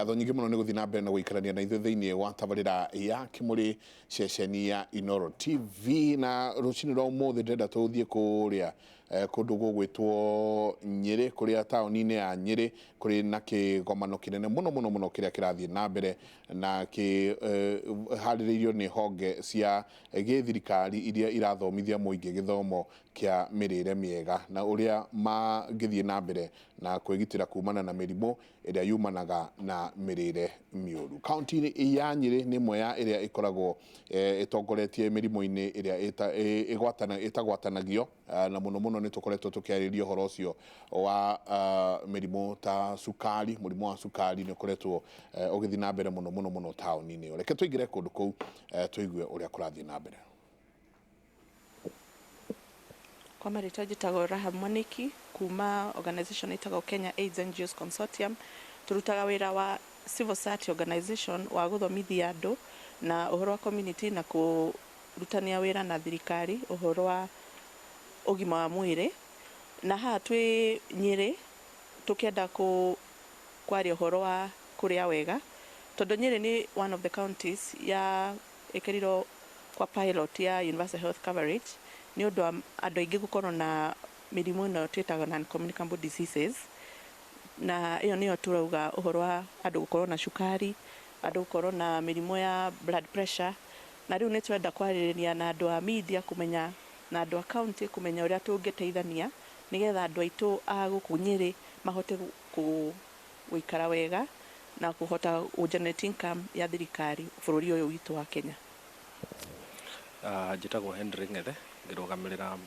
ngatho nyingĩ mũno nĩ gũthiĩ na mbere na gũikarania na ithuĩ thĩinĩ wa tabarĩra ya Kimũrĩ ceceni ya Inooro TV, na rũcinĩ rwa ũmũthĩ ndĩrenda tũthiĩ kũrĩa kũndũ gũgwĩtwo Nyĩrĩ, kũrĩa taũni-inĩ ya Nyĩrĩ kũrĩ na kĩgomano kĩnene mũno kĩrĩa kĩrathiĩ na mbere na harĩrĩirio nĩ honge cia gĩthirikari iria irathomithia mũingĩ gĩthomo kĩa mĩrĩre mĩega na ũrĩa mangĩthiĩ na mbere na kwĩgitĩra kumana na mĩrimũ ĩrĩa yumanaga na mĩrĩre mĩũru. Kaunti-inĩ ya Nyĩrĩ nĩ ĩmwe ya ĩrĩa ĩkoragwo ĩtongoretie mĩrimũ-inĩ ĩrĩa ĩtagwatanagio, na mũno nĩ tũkoretwo tũkĩarĩrĩria ũhoro ũcio wa mĩrimũ ta cukari. Mũrimũ wa cukari nĩ ũkoretwo ũgĩthiĩ na mbere mũno taũni-inĩ ĩyo. Reke tũingĩre kũndũ kũu tũigue ũrĩa kũrathiĩ na mbere. Kwa marĩtwa njĩtagwo Rahab Mwaniki kuma organization ĩtagwo Kenya AIDS NGOs Consortium. Tũrutaga wĩra wa civil society organization wa gũthomithia andũ na ũhoro wa community na kũrutania wĩra na thirikari ũhoro wa ũgima wa mwĩrĩ. Na haha twĩ Nyĩrĩ tũkĩenda kwaria ũhoro wa kũrĩa wega, tondũ Nyĩrĩ nĩ one of the counties ya ĩkĩrirwo kwa pilot ya universal health coverage nĩ ũndũ wa andũ aingĩ gũkorwo na mĩrimũ ĩno twĩtaga non-communicable diseases, na ĩyo nĩyo turauga ũhoro wa andũ gũkorwo na cukari, andũ gũkorwo na mĩrimũ ya blood pressure. Na rĩu nĩ tũrenda kwarĩrĩria na andũ a media kũmenya na andũ a county kũmenya ũrĩa tũngĩteithania nĩgetha andũ aitũ a gũkũ Nyĩrĩ mahote gũikara wega na kũhota gũ-generate income ya thirikari bũrũri ũyũ witũ wa Kenya. Njĩtagwo Henry Ng'ethe, ngĩrũgamĩrĩra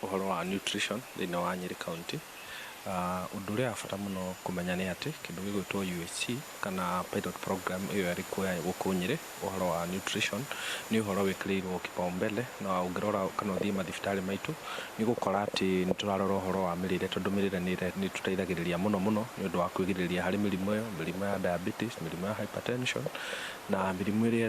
ũhoro wa nutrition thĩinĩ wa Nyĩrĩ County. Ũndũ ũrĩa wa bata mũno kũmenya nĩ atĩ kĩndũ gĩgwĩtwo UHC kana pilot program ĩyo ĩrĩ gũkũ Nyĩrĩ, ũhoro wa nutrition nĩ ũhoro wĩkĩrĩirwo kipaumbele, na ũngĩrora kana ũthiĩ mathibitarĩ maitũ nĩ gũkora atĩ nĩ tũrarora ũhoro wa mĩrĩre, tondũ mĩrĩre nĩ tũteithagĩrĩria mũno nĩ ũndũ wa kwĩgirĩrĩria harĩ mĩrimũ ĩyo, mĩrimũ ya diabetes, mĩrimũ ya hypertension na mĩrimũ ĩrĩa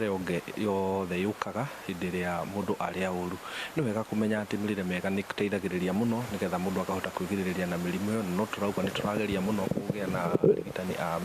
yothe yũkaga hĩndĩ ĩrĩa mũndũ arĩa ũru. Nĩ wega kũmenya atĩ mĩrĩre mĩega nĩ ĩteithagĩrĩria mũno nĩgetha mũndũ akahota kwĩgirĩrĩria na mĩrimũ ĩyo, no tũrauga nĩ tũrageria mũno kũgĩa na arigitani a